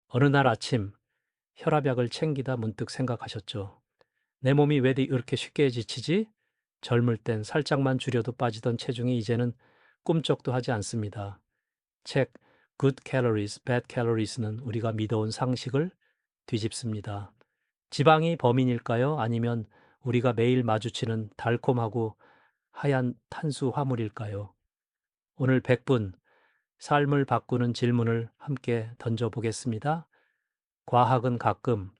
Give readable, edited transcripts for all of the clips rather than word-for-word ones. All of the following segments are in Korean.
어느 날 아침 혈압약을 챙기다 문득 생각하셨죠. 내 몸이 왜 이렇게 쉽게 지치지? 젊을 땐 살짝만 줄여도 빠지던 체중이 이제는 꿈쩍도 하지 않습니다. 책 Good Calories, Bad Calories는 우리가 믿어온 상식을 뒤집습니다. 지방이 범인일까요? 아니면 우리가 매일 마주치는 달콤하고 하얀 탄수 화물일까요? 오늘 100분 삶을 바꾸는 질문을 함께 던져보겠습니다. 과학은 가끔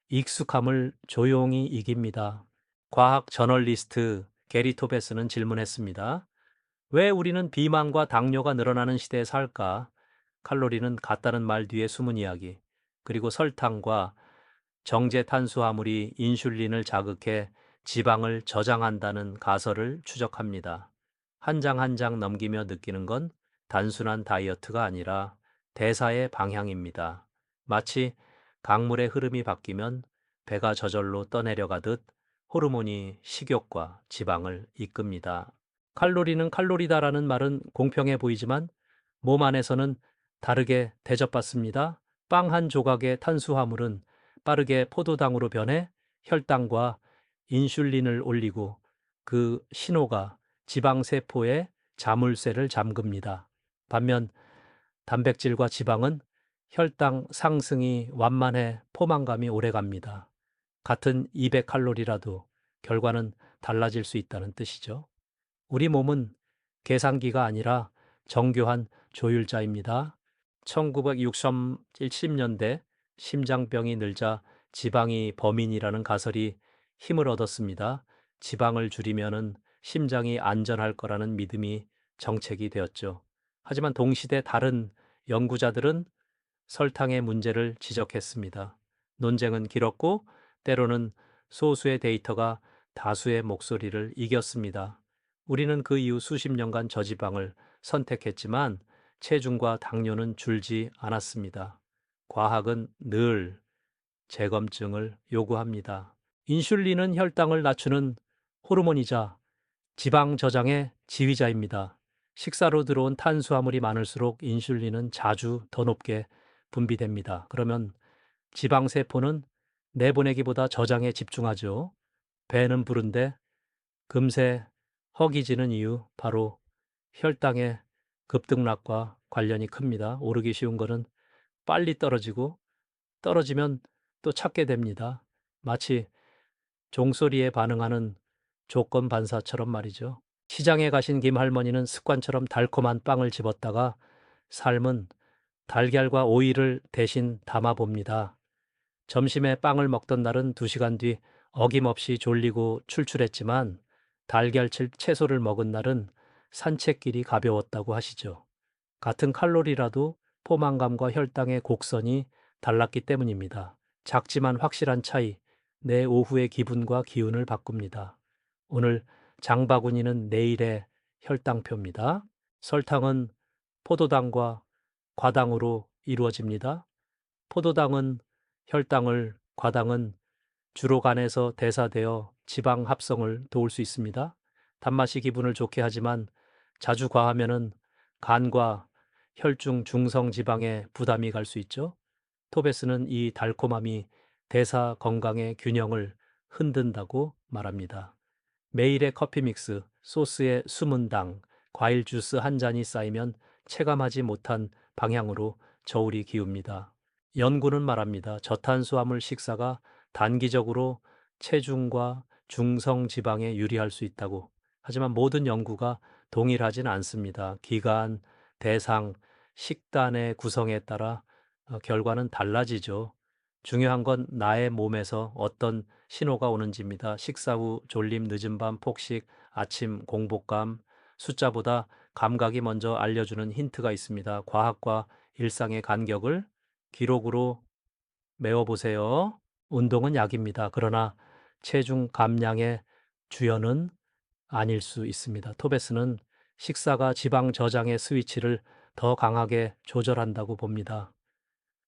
익숙함을 조용히 이깁니다. 과학 저널리스트 게리 토베스는 질문했습니다. 왜 우리는 비만과 당뇨가 늘어나는 시대에 살까? 칼로리는 같다는 말 뒤에 숨은 이야기, 그리고 설탕과 정제 탄수화물이 인슐린을 자극해 지방을 저장한다는 가설을 추적합니다. 한 장 한 장 넘기며 느끼는 건 단순한 다이어트가 아니라 대사의 방향입니다. 마치 강물의 흐름이 바뀌면 배가 저절로 떠내려가듯 호르몬이 식욕과 지방을 이끕니다. 칼로리는 칼로리다라는 말은 공평해 보이지만 몸 안에서는 다르게 대접받습니다. 빵 한 조각의 탄수화물은 빠르게 포도당으로 변해 혈당과 인슐린을 올리고 그 신호가 지방세포의 자물쇠를 잠급니다. 반면 단백질과 지방은 혈당 상승이 완만해 포만감이 오래갑니다. 같은 200칼로리라도 결과는 달라질 수 있다는 뜻이죠. 우리 몸은 계산기가 아니라 정교한 조율자입니다. 1960년대 심장병이 늘자 지방이 범인이라는 가설이 힘을 얻었습니다. 지방을 줄이면은 심장이 안전할 거라는 믿음이 정책이 되었죠. 하지만 동시대 다른 연구자들은 설탕의 문제를 지적했습니다. 논쟁은 길었고 때로는 소수의 데이터가 다수의 목소리를 이겼습니다. 우리는 그 이후 수십 년간 저지방을 선택했지만 체중과 당뇨는 줄지 않았습니다. 과학은 늘 재검증을 요구합니다. 인슐린은 혈당을 낮추는 호르몬이자 지방 저장의 지휘자입니다. 식사로 들어온 탄수화물이 많을수록 인슐린은 자주 더 높게 분비됩니다. 그러면 지방세포는 내보내기보다 저장에 집중하죠. 배는 부른데 금세 허기지는 이유, 바로 혈당의 급등락과 관련이 큽니다. 오르기 쉬운 거는 빨리 떨어지고 떨어지면 또 찾게 됩니다. 마치 종소리에 반응하는 조건 반사처럼 말이죠. 시장에 가신 김 할머니는 습관처럼 달콤한 빵을 집었다가 삶은 달걀과 오이를 대신 담아봅니다. 점심에 빵을 먹던 날은 2시간 뒤 어김없이 졸리고 출출했지만 달걀 채소를 먹은 날은 산책길이 가벼웠다고 하시죠. 같은 칼로리라도 포만감과 혈당의 곡선이 달랐기 때문입니다. 작지만 확실한 차이, 내 오후의 기분과 기운을 바꿉니다. 오늘 장바구니는 내일의 혈당표입니다. 설탕은 포도당과 과당으로 이루어집니다. 포도당은 혈당을, 과당은 주로 간에서 대사되어 지방 합성을 도울 수 있습니다. 단맛이 기분을 좋게 하지만 자주 과하면은 간과 혈중 중성 지방에 부담이 갈 수 있죠. 토베스는 이 달콤함이 대사 건강의 균형을 흔든다고 말합니다. 매일의 커피 믹스, 소스에 숨은 당, 과일 주스 한 잔이 쌓이면 체감하지 못한 방향으로 저울이 기웁니다. 연구는 말합니다. 저탄수화물 식사가 단기적으로 체중과 중성 지방에 유리할 수 있다고. 하지만 모든 연구가 동일하진 않습니다. 기간, 대상, 식단의 구성에 따라 결과는 달라지죠. 중요한 건 나의 몸에서 어떤 신호가 오는지입니다. 식사 후 졸림, 늦은 밤, 폭식, 아침 공복감, 숫자보다 감각이 먼저 알려주는 힌트가 있습니다. 과학과 일상의 간격을 기록으로 메워보세요. 운동은 약입니다. 그러나 체중 감량의 주연은 아닐 수 있습니다. 토베스는 식사가 지방 저장의 스위치를 더 강하게 조절한다고 봅니다.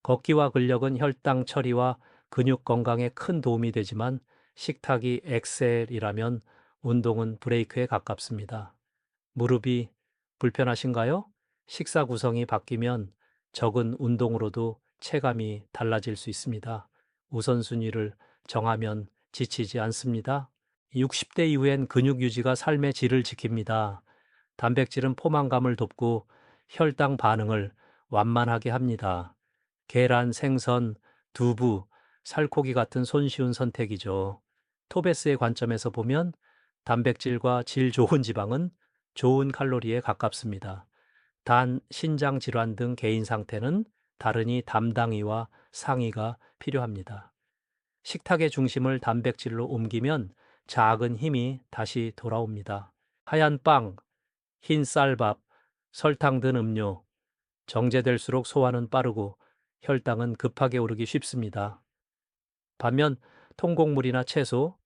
걷기와 근력은 혈당 처리와 근육 건강에 큰 도움이 되지만 식탁이 엑셀이라면 운동은 브레이크에 가깝습니다. 무릎이 불편하신가요? 식사 구성이 바뀌면 적은 운동으로도 체감이 달라질 수 있습니다. 우선순위를 정하면 지치지 않습니다. 60대 이후엔 근육 유지가 삶의 질을 지킵니다. 단백질은 포만감을 돕고 혈당 반응을 완만하게 합니다. 계란, 생선, 두부, 살코기 같은 손쉬운 선택이죠. 토베스의 관점에서 보면 단백질과 질 좋은 지방은 좋은 칼로리에 가깝습니다. 단, 신장 질환 등 개인 상태는 다르니 담당의와 상의가 필요합니다. 식탁의 중심을 단백질로 옮기면 작은 힘이 다시 돌아옵니다. 하얀 빵, 흰 쌀밥, 설탕 든 음료, 정제될수록 소화는 빠르고 혈당은 급하게 오르기 쉽습니다. 반면 통곡물이나 채소,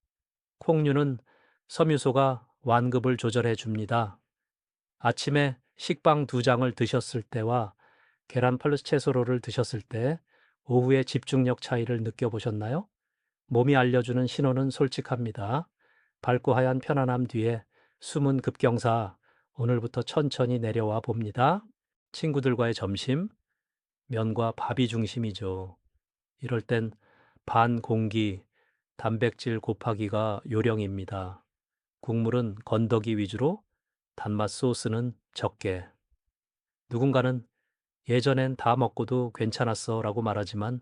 콩류는 섬유소가 완급을 조절해 줍니다. 아침에 식빵 2장을 드셨을 때와 계란 플러스 채소로를 드셨을 때 오후에 집중력 차이를 느껴보셨나요? 몸이 알려주는 신호는 솔직합니다. 밝고 하얀 편안함 뒤에 숨은 급경사, 오늘부터 천천히 내려와 봅니다. 친구들과의 점심, 면과 밥이 중심이죠. 이럴 땐 반 공기, 단백질 곱하기가 요령입니다. 국물은 건더기 위주로, 단맛 소스는 적게. 누군가는 예전엔 다 먹고도 괜찮았어 라고 말하지만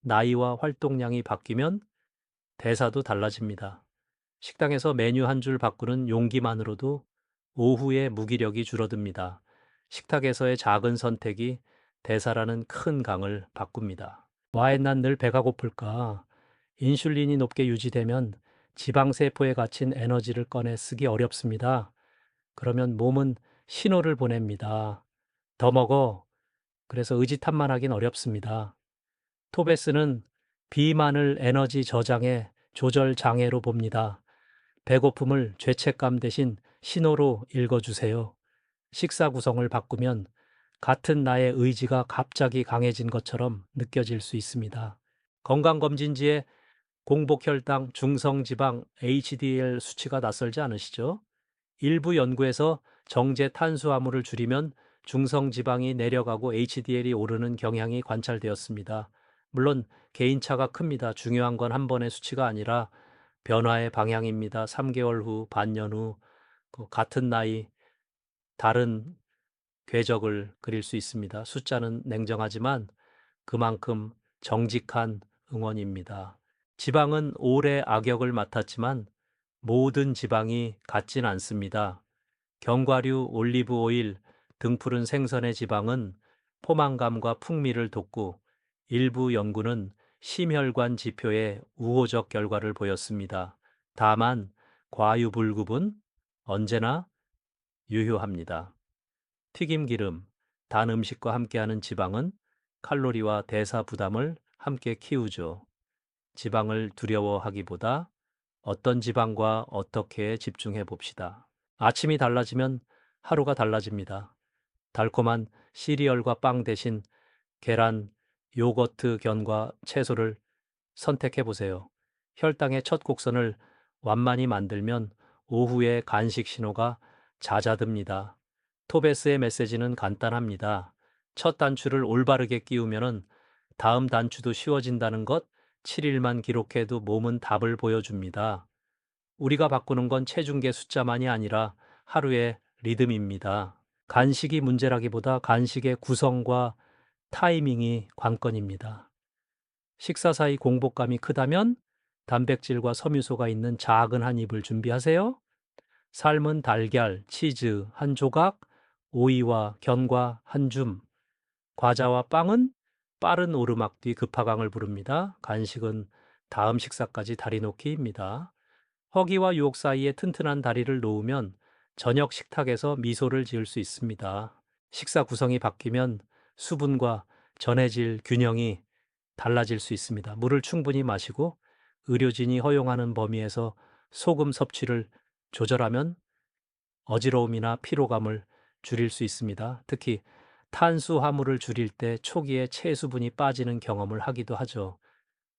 나이와 활동량이 바뀌면 대사도 달라집니다. 식당에서 메뉴 한 줄 바꾸는 용기만으로도 오후에 무기력이 줄어듭니다. 식탁에서의 작은 선택이 대사라는 큰 강을 바꿉니다. 왜 난 늘 배가 고플까? 인슐린이 높게 유지되면 지방세포에 갇힌 에너지를 꺼내 쓰기 어렵습니다. 그러면 몸은 신호를 보냅니다. 더 먹어. 그래서 의지탄만하긴 어렵습니다. 토베스는 비만을 에너지 저장의 조절 장애로 봅니다. 배고픔을 죄책감 대신 신호로 읽어주세요. 식사 구성을 바꾸면 같은 나의 의지가 갑자기 강해진 것처럼 느껴질 수 있습니다. 건강검진지에 공복혈당, 중성지방, HDL 수치가 낯설지 않으시죠? 일부 연구에서 정제 탄수화물을 줄이면 중성지방이 내려가고 HDL이 오르는 경향이 관찰되었습니다. 물론 개인차가 큽니다. 중요한 건 한 번의 수치가 아니라 변화의 방향입니다. 3개월 후, 반년 후, 같은 나이, 다른 궤적을 그릴 수 있습니다. 숫자는 냉정하지만 그만큼 정직한 응원입니다. 지방은 오래 악역을 맡았지만 모든 지방이 같진 않습니다. 견과류, 올리브 오일, 등푸른 생선의 지방은 포만감과 풍미를 돋고 일부 연구는 심혈관 지표에 우호적 결과를 보였습니다. 다만 과유불급은 언제나 유효합니다. 튀김기름, 단 음식과 함께하는 지방은 칼로리와 대사 부담을 함께 키우죠. 지방을 두려워하기보다 어떤 지방과 어떻게 집중해 봅시다. 아침이 달라지면 하루가 달라집니다. 달콤한 시리얼과 빵 대신 계란, 요거트, 견과 채소를 선택해 보세요. 혈당의 첫 곡선을 완만히 만들면 오후에 간식 신호가 잦아듭니다. 토베스의 메시지는 간단합니다. 첫 단추를 올바르게 끼우면 다음 단추도 쉬워진다는 것, 7일만 기록해도 몸은 답을 보여줍니다. 우리가 바꾸는 건 체중계 숫자만이 아니라 하루의 리듬입니다. 간식이 문제라기보다 간식의 구성과 타이밍이 관건입니다. 식사 사이 공복감이 크다면 단백질과 섬유소가 있는 작은 한 입을 준비하세요. 삶은 달걀, 치즈 한 조각, 오이와 견과 한 줌, 과자와 빵은 빠른 오르막 뒤 급하강을 부릅니다. 간식은 다음 식사까지 다리 놓기입니다. 허기와 유혹 사이에 튼튼한 다리를 놓으면 저녁 식탁에서 미소를 지을 수 있습니다. 식사 구성이 바뀌면 수분과 전해질 균형이 달라질 수 있습니다. 물을 충분히 마시고 의료진이 허용하는 범위에서 소금 섭취를 조절하면 어지러움이나 피로감을 줄일 수 있습니다. 특히 탄수화물을 줄일 때 초기에 체수분이 빠지는 경험을 하기도 하죠.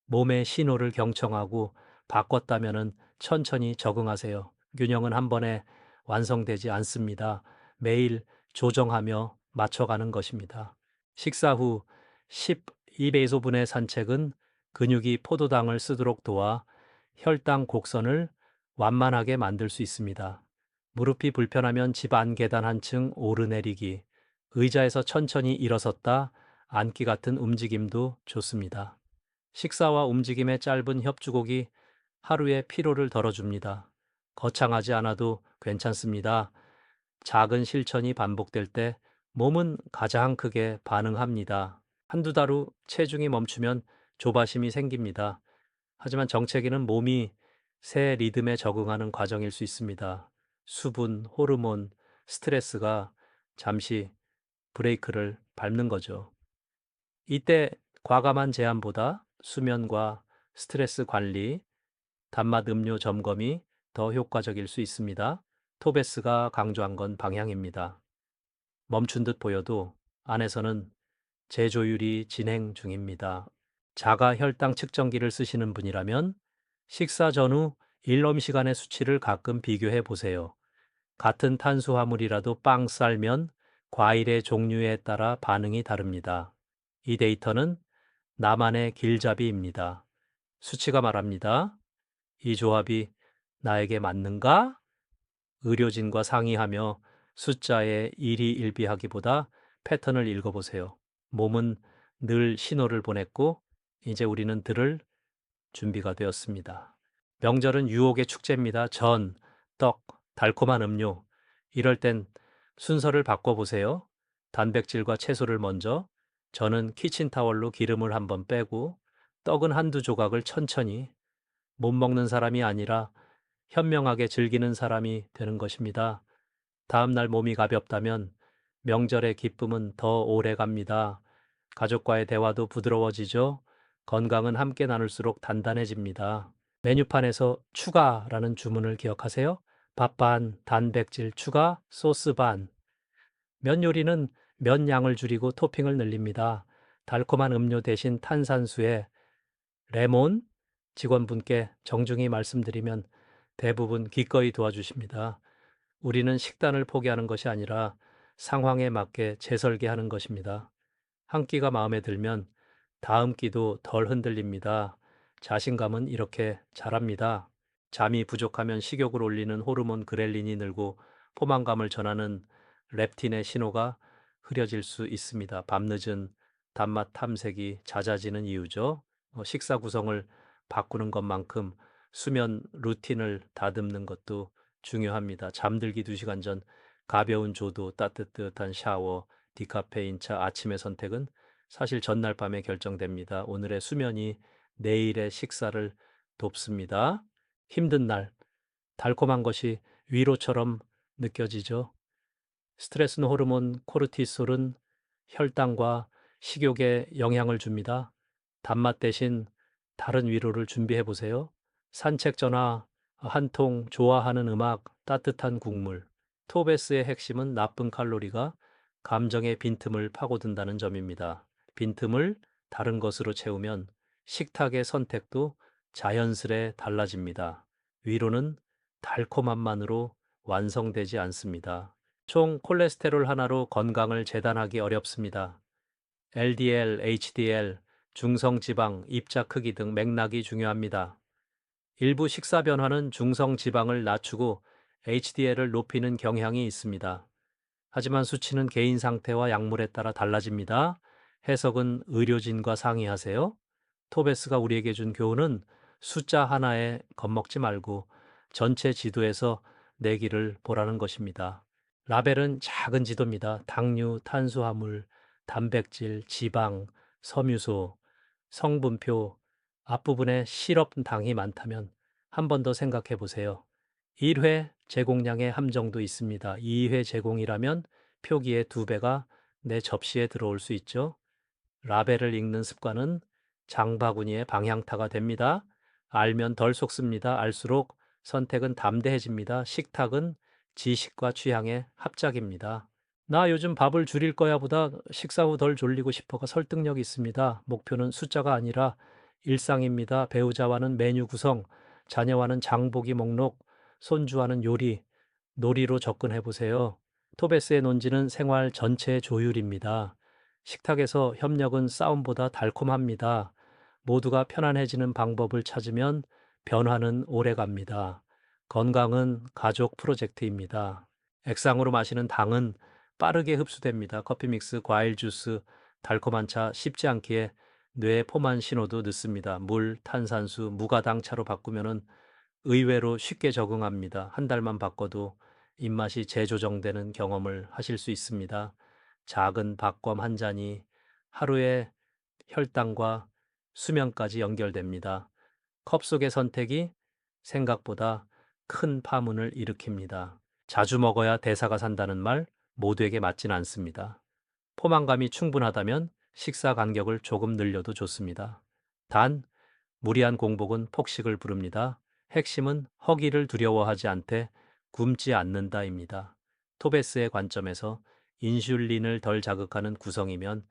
몸의 신호를 경청하고 바꿨다면 천천히 적응하세요. 균형은 한 번에 완성되지 않습니다. 매일 조정하며 맞춰가는 것입니다. 식사 후 10, 이 배소분의 산책은 근육이 포도당을 쓰도록 도와 혈당 곡선을 완만하게 만들 수 있습니다. 무릎이 불편하면 집 안 계단 한층 오르내리기, 의자에서 천천히 일어섰다 앉기 같은 움직임도 좋습니다. 식사와 움직임의 짧은 협주곡이 하루의 피로를 덜어줍니다. 거창하지 않아도 괜찮습니다. 작은 실천이 반복될 때 몸은 가장 크게 반응합니다. 한두 달 후 체중이 멈추면 조바심이 생깁니다. 하지만 정체기는 몸이 새 리듬에 적응하는 과정일 수 있습니다. 수분, 호르몬, 스트레스가 잠시 브레이크를 밟는 거죠. 이때 과감한 제한보다 수면과 스트레스 관리, 단맛 음료 점검이 더 효과적일 수 있습니다. 토베스가 강조한 건 방향입니다. 멈춘 듯 보여도 안에서는 재조율이 진행 중입니다. 자가 혈당 측정기를 쓰시는 분이라면 식사 전후 일럼 시간의 수치를 가끔 비교해 보세요. 같은 탄수화물이라도 빵 쌀면 과일의 종류에 따라 반응이 다릅니다. 이 데이터는 나만의 길잡이입니다. 수치가 말합니다. 이 조합이 나에게 맞는가? 의료진과 상의하며 숫자에 일희일비하기보다 패턴을 읽어보세요. 몸은 늘 신호를 보냈고 이제 우리는 들을 준비가 되었습니다. 명절은 유혹의 축제입니다. 전, 떡, 달콤한 음료. 이럴 땐 순서를 바꿔보세요. 단백질과 채소를 먼저, 저는 키친타월로 기름을 한번 빼고 떡은 한두 조각을 천천히 못 먹는 사람이 아니라 현명하게 즐기는 사람이 되는 것입니다. 다음날 몸이 가볍다면 명절의 기쁨은 더 오래 갑니다. 가족과의 대화도 부드러워지죠. 건강은 함께 나눌수록 단단해집니다. 메뉴판에서 추가라는 주문을 기억하세요. 밥 반, 단백질 추가, 소스 반. 면 요리는 면 양을 줄이고 토핑을 늘립니다. 달콤한 음료 대신 탄산수에 레몬, 직원분께 정중히 말씀드리면 대부분 기꺼이 도와주십니다. 우리는 식단을 포기하는 것이 아니라 상황에 맞게 재설계하는 것입니다. 한 끼가 마음에 들면 다음 끼도 덜 흔들립니다. 자신감은 이렇게 자랍니다. 잠이 부족하면 식욕을 올리는 호르몬 그렐린이 늘고 포만감을 전하는 렙틴의 신호가 흐려질 수 있습니다. 밤늦은 단맛 탐색이 잦아지는 이유죠. 식사 구성을 바꾸는 것만큼 수면 루틴을 다듬는 것도 중요합니다. 잠들기 2시간 전 가벼운 조도, 따뜻한 샤워, 디카페인 차 아침의 선택은 사실 전날 밤에 결정됩니다. 오늘의 수면이 내일의 식사를 돕습니다. 힘든 날, 달콤한 것이 위로처럼 느껴지죠. 스트레스는 호르몬 코르티솔은 혈당과 식욕에 영향을 줍니다. 단맛 대신 다른 위로를 준비해 보세요. 산책 전화, 한 통 좋아하는 음악, 따뜻한 국물. 토베스의 핵심은 나쁜 칼로리가 감정의 빈틈을 파고든다는 점입니다. 빈틈을 다른 것으로 채우면 식탁의 선택도 자연스레 달라집니다. 위로는 달콤함만으로 완성되지 않습니다. 총 콜레스테롤 하나로 건강을 재단하기 어렵습니다. LDL, HDL, 중성지방, 입자 크기 등 맥락이 중요합니다. 일부 식사 변화는 중성지방을 낮추고 HDL을 높이는 경향이 있습니다. 하지만 수치는 개인 상태와 약물에 따라 달라집니다. 해석은 의료진과 상의하세요. 토베스가 우리에게 준 교훈은 숫자 하나에 겁먹지 말고 전체 지도에서 내기를 보라는 것입니다. 라벨은 작은 지도입니다. 당류, 탄수화물, 단백질, 지방, 섬유소, 성분표, 앞부분에 시럽당이 많다면 한 번 더 생각해 보세요. 1회 제공량의 함정도 있습니다. 2회 제공이라면 표기의 2배가 내 접시에 들어올 수 있죠. 라벨을 읽는 습관은 장바구니의 방향타가 됩니다. 알면 덜 속습니다. 알수록 선택은 담대해집니다. 식탁은 지식과 취향의 합작입니다. 나 요즘 밥을 줄일 거야 보다 식사 후 덜 졸리고 싶어가 설득력 있습니다. 목표는 숫자가 아니라 일상입니다. 배우자와는 메뉴 구성, 자녀와는 장보기 목록, 손주와는 요리, 놀이로 접근해 보세요. 토베스의 논지는 생활 전체 조율입니다. 식탁에서 협력은 싸움보다 달콤합니다. 모두가 편안해지는 방법을 찾으면 변화는 오래 갑니다. 건강은 가족 프로젝트입니다. 액상으로 마시는 당은 빠르게 흡수됩니다. 커피 믹스, 과일 주스, 달콤한 차 쉽지 않기에 뇌에 포만 신호도 늦습니다. 물, 탄산수, 무가당 차로 바꾸면은 의외로 쉽게 적응합니다. 한 달만 바꿔도 입맛이 재조정되는 경험을 하실 수 있습니다. 작은 밥검 한 잔이 하루의 혈당과 수면까지 연결됩니다. 컵 속의 선택이 생각보다 큰 파문을 일으킵니다. 자주 먹어야 대사가 산다는 말 모두에게 맞진 않습니다. 포만감이 충분하다면 식사 간격을 조금 늘려도 좋습니다. 단, 무리한 공복은 폭식을 부릅니다. 핵심은 허기를 두려워하지 않되 굶지 않는다입니다. 토베스의 관점에서 인슐린을 덜 자극하는 구성이면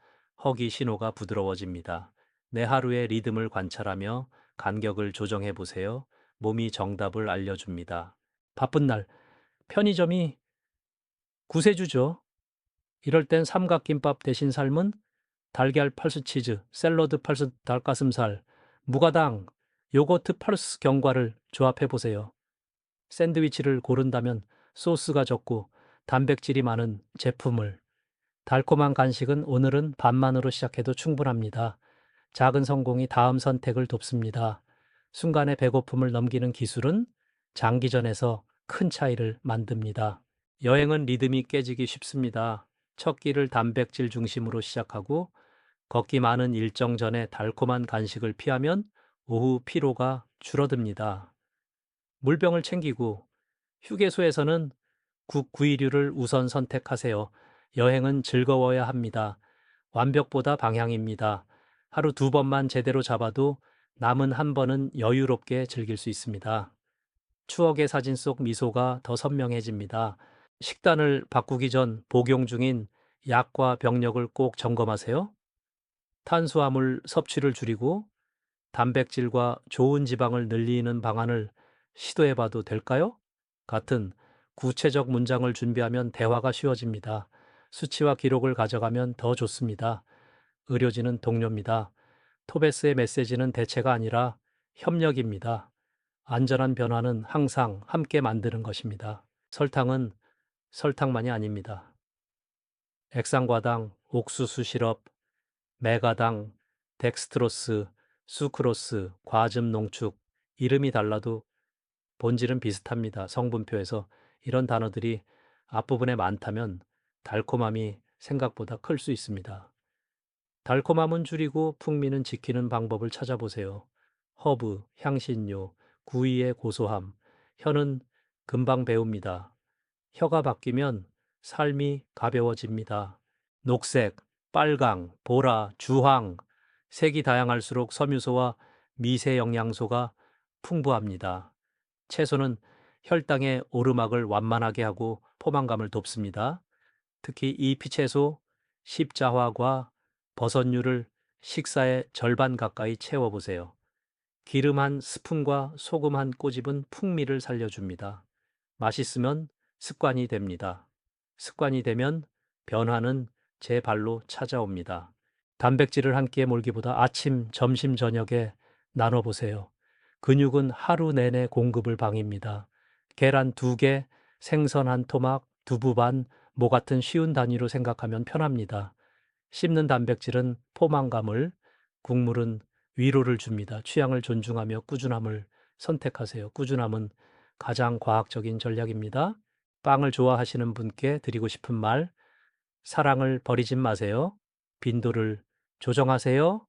허기 신호가 부드러워집니다. 내 하루의 리듬을 관찰하며 간격을 조정해 보세요. 몸이 정답을 알려줍니다. 바쁜 날, 편의점이 구세주죠. 이럴 땐 삼각김밥 대신 삶은 달걀 팔스 치즈, 샐러드 팔스 닭가슴살, 무가당, 요거트 팔스 견과를 조합해 보세요. 샌드위치를 고른다면 소스가 적고 단백질이 많은 제품을, 달콤한 간식은 오늘은 반만으로 시작해도 충분합니다. 작은 성공이 다음 선택을 돕습니다. 순간의 배고픔을 넘기는 기술은 장기전에서 큰 차이를 만듭니다. 여행은 리듬이 깨지기 쉽습니다. 첫 끼를 단백질 중심으로 시작하고 걷기 많은 일정 전에 달콤한 간식을 피하면 오후 피로가 줄어듭니다. 물병을 챙기고 휴게소에서는 국 구이류를 우선 선택하세요. 여행은 즐거워야 합니다. 완벽보다 방향입니다. 하루 두 번만 제대로 잡아도 남은 한 번은 여유롭게 즐길 수 있습니다. 추억의 사진 속 미소가 더 선명해집니다. 식단을 바꾸기 전 복용 중인 약과 병력을 꼭 점검하세요. 탄수화물 섭취를 줄이고 단백질과 좋은 지방을 늘리는 방안을 시도해 봐도 될까요? 같은 구체적 문장을 준비하면 대화가 쉬워집니다. 수치와 기록을 가져가면 더 좋습니다. 의료진은 동료입니다. 토베스의 메시지는 대체가 아니라 협력입니다. 안전한 변화는 항상 함께 만드는 것입니다. 설탕은 설탕만이 아닙니다. 액상과당, 옥수수 시럽, 메가당, 덱스트로스, 수크로스, 과즙 농축, 이름이 달라도 본질은 비슷합니다. 성분표에서 이런 단어들이 앞부분에 많다면 달콤함이 생각보다 클 수 있습니다. 달콤함은 줄이고 풍미는 지키는 방법을 찾아보세요. 허브, 향신료, 구이의 고소함, 혀는 금방 배웁니다. 혀가 바뀌면 삶이 가벼워집니다. 녹색, 빨강, 보라, 주황, 색이 다양할수록 섬유소와 미세 영양소가 풍부합니다. 채소는 혈당의 오르막을 완만하게 하고 포만감을 돕습니다. 특히 이 피채소, 십자화과 버섯류를 식사의 절반 가까이 채워보세요. 기름 한 스푼과 소금 한 꼬집은 풍미를 살려줍니다. 맛있으면 습관이 됩니다. 습관이 되면 변화는 제 발로 찾아옵니다. 단백질을 한 끼에 몰기보다 아침, 점심, 저녁에 나눠보세요. 근육은 하루 내내 공급을 방입니다. 계란 2개, 생선 한 토막, 두부 반, 뭐 같은 쉬운 단위로 생각하면 편합니다. 씹는 단백질은 포만감을, 국물은 위로를 줍니다. 취향을 존중하며 꾸준함을 선택하세요. 꾸준함은 가장 과학적인 전략입니다. 빵을 좋아하시는 분께 드리고 싶은 말, 사랑을 버리진 마세요. 빈도를 조정하세요.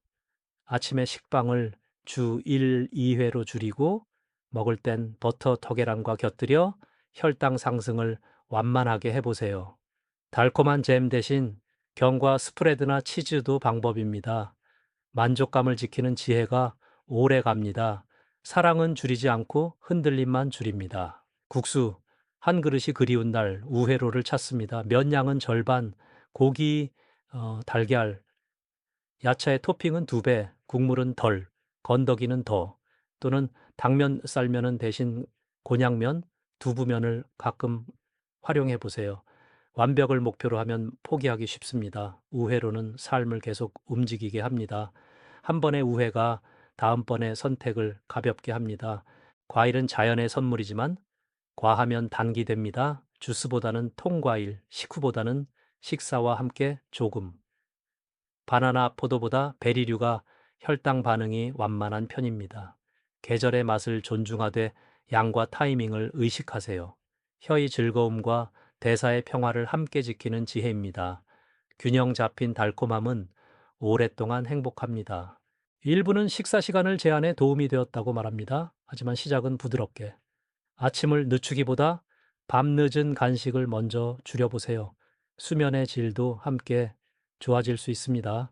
아침에 식빵을 주 1, 2회로 줄이고 먹을 땐 버터 터계란과 곁들여 혈당 상승을 완만하게 해보세요. 달콤한 잼 대신 견과 스프레드나 치즈도 방법입니다. 만족감을 지키는 지혜가 오래 갑니다. 사랑은 줄이지 않고 흔들림만 줄입니다. 국수, 한 그릇이 그리운 날 우회로를 찾습니다. 면 양은 절반, 고기, 달걀, 야채의 토핑은 2배, 국물은 덜, 건더기는 더, 또는 당면 쌀면은 대신 곤약면, 두부면을 가끔 활용해 보세요. 완벽을 목표로 하면 포기하기 쉽습니다. 우회로는 삶을 계속 움직이게 합니다. 한 번의 우회가 다음번의 선택을 가볍게 합니다. 과일은 자연의 선물이지만 과하면 단기됩니다. 주스보다는 통과일, 식후보다는 식사와 함께 조금. 바나나, 포도보다 베리류가 혈당 반응이 완만한 편입니다. 계절의 맛을 존중하되 양과 타이밍을 의식하세요. 혀의 즐거움과 대사의 평화를 함께 지키는 지혜입니다. 균형 잡힌 달콤함은 오랫동안 행복합니다. 일부는 식사 시간을 제한에 도움이 되었다고 말합니다. 하지만 시작은 부드럽게. 아침을 늦추기보다 밤늦은 간식을 먼저 줄여보세요. 수면의 질도 함께 좋아질 수 있습니다.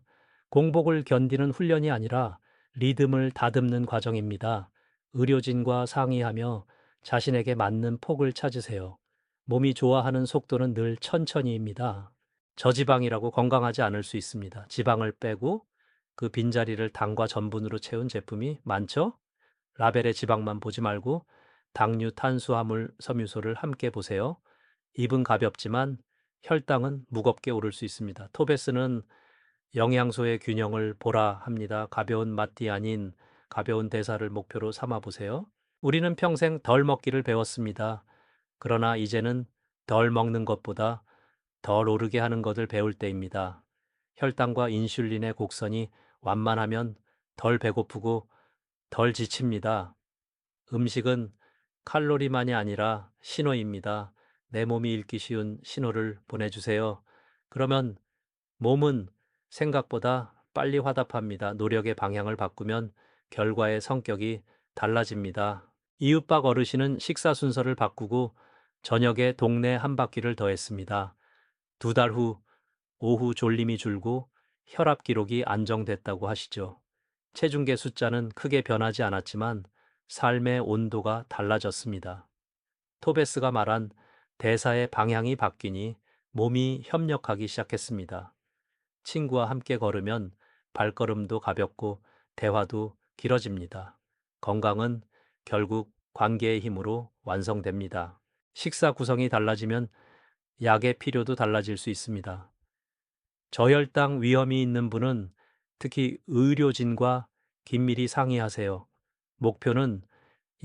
공복을 견디는 훈련이 아니라 리듬을 다듬는 과정입니다. 의료진과 상의하며 자신에게 맞는 폭을 찾으세요. 몸이 좋아하는 속도는 늘 천천히입니다. 저지방이라고 건강하지 않을 수 있습니다. 지방을 빼고 그 빈자리를 당과 전분으로 채운 제품이 많죠? 라벨의 지방만 보지 말고 당류, 탄수화물, 섬유소를 함께 보세요. 입은 가볍지만 혈당은 무겁게 오를 수 있습니다. 토베스는 영양소의 균형을 보라 합니다. 가벼운 맛이 아닌 가벼운 대사를 목표로 삼아 보세요. 우리는 평생 덜 먹기를 배웠습니다. 그러나 이제는 덜 먹는 것보다 덜 오르게 하는 것을 배울 때입니다. 혈당과 인슐린의 곡선이 완만하면 덜 배고프고 덜 지칩니다. 음식은 칼로리만이 아니라 신호입니다. 내 몸이 읽기 쉬운 신호를 보내주세요. 그러면 몸은 생각보다 빨리 화답합니다. 노력의 방향을 바꾸면 결과의 성격이 달라집니다. 이웃박 어르신은 식사 순서를 바꾸고 저녁에 동네 한 바퀴를 더했습니다. 2달 후 오후 졸림이 줄고 혈압 기록이 안정됐다고 하시죠. 체중계 숫자는 크게 변하지 않았지만 삶의 온도가 달라졌습니다. 토베스가 말한 대사의 방향이 바뀌니 몸이 협력하기 시작했습니다. 친구와 함께 걸으면 발걸음도 가볍고 대화도 길어집니다. 건강은 결국 관계의 힘으로 완성됩니다. 식사 구성이 달라지면 약의 필요도 달라질 수 있습니다. 저혈당 위험이 있는 분은 특히 의료진과 긴밀히 상의하세요. 목표는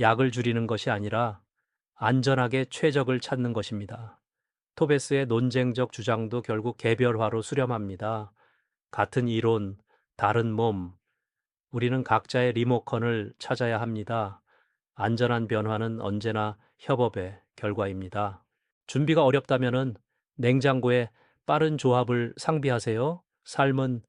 약을 줄이는 것이 아니라 안전하게 최적을 찾는 것입니다. 토베스의 논쟁적 주장도 결국 개별화로 수렴합니다. 같은 이론, 다른 몸, 우리는 각자의 리모컨을 찾아야 합니다. 안전한 변화는 언제나 협업의 결과입니다. 준비가 어렵다면 냉장고에 빠른 조합을 상비하세요. 삶은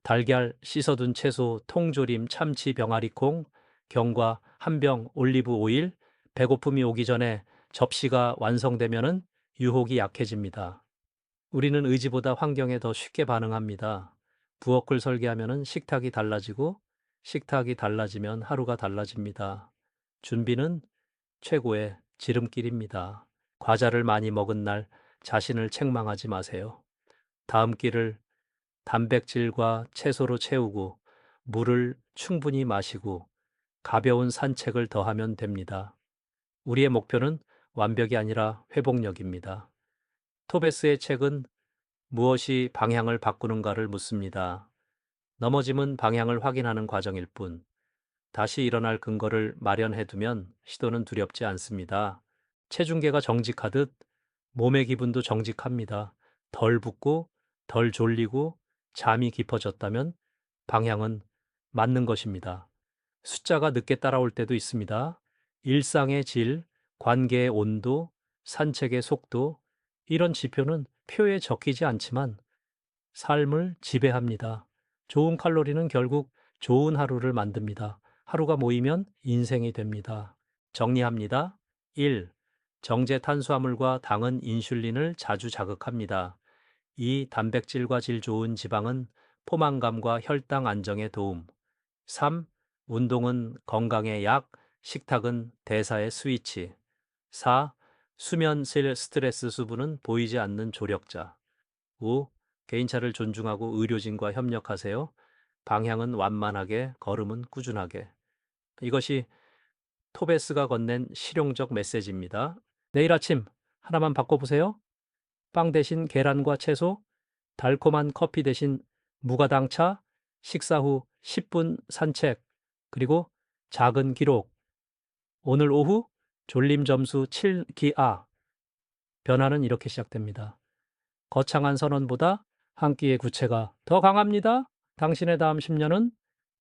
달걀, 씻어둔 채소, 통조림, 참치, 병아리콩, 경과, 한 병 올리브 오일, 배고픔이 오기 전에 접시가 완성되면 유혹이 약해집니다. 우리는 의지보다 환경에 더 쉽게 반응합니다. 부엌을 설계하면 식탁이 달라지고 식탁이 달라지면 하루가 달라집니다. 준비는 최고의 지름길입니다. 과자를 많이 먹은 날 자신을 책망하지 마세요. 다음 끼를 단백질과 채소로 채우고 물을 충분히 마시고 가벼운 산책을 더하면 됩니다. 우리의 목표는 완벽이 아니라 회복력입니다. 토베스의 책은 무엇이 방향을 바꾸는가를 묻습니다. 넘어짐은 방향을 확인하는 과정일 뿐, 다시 일어날 근거를 마련해두면 시도는 두렵지 않습니다. 체중계가 정직하듯 몸의 기분도 정직합니다. 덜 붓고 덜 졸리고 잠이 깊어졌다면 방향은 맞는 것입니다. 숫자가 늦게 따라올 때도 있습니다. 일상의 질, 관계의 온도, 산책의 속도, 이런 지표는 표에 적히지 않지만 삶을 지배합니다. 좋은 칼로리는 결국 좋은 하루를 만듭니다. 하루가 모이면 인생이 됩니다. 정리합니다. 1. 정제 탄수화물과 당은 인슐린을 자주 자극합니다. 2. 단백질과 질 좋은 지방은 포만감과 혈당 안정에 도움. 3. 운동은 건강의 약, 식탁은 대사의 스위치. 4. 수면 실 스트레스 수분은 보이지 않는 조력자. 5. 개인차를 존중하고 의료진과 협력하세요. 방향은 완만하게, 걸음은 꾸준하게. 이것이 토베스가 건넨 실용적 메시지입니다. 내일 아침 하나만 바꿔보세요. 빵 대신 계란과 채소, 달콤한 커피 대신 무가당차, 식사 후 10분 산책, 그리고 작은 기록. 오늘 오후 졸림 점수 7기아. 변화는 이렇게 시작됩니다. 거창한 선언보다 한 끼의 구체가 더 강합니다. 당신의 다음 10년은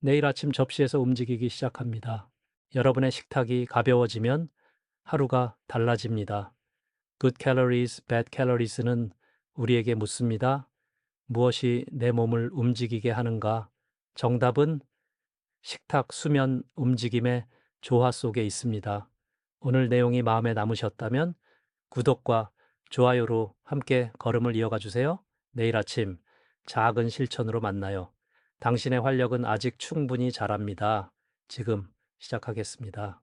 내일 아침 접시에서 움직이기 시작합니다. 여러분의 식탁이 가벼워지면 하루가 달라집니다. Good calories, bad calories는 우리에게 묻습니다. 무엇이 내 몸을 움직이게 하는가? 정답은 식탁, 수면, 움직임의 조화 속에 있습니다. 오늘 내용이 마음에 남으셨다면 구독과 좋아요로 함께 걸음을 이어가 주세요. 내일 아침 작은 실천으로 만나요. 당신의 활력은 아직 충분히 자랍니다. 지금 시작하겠습니다.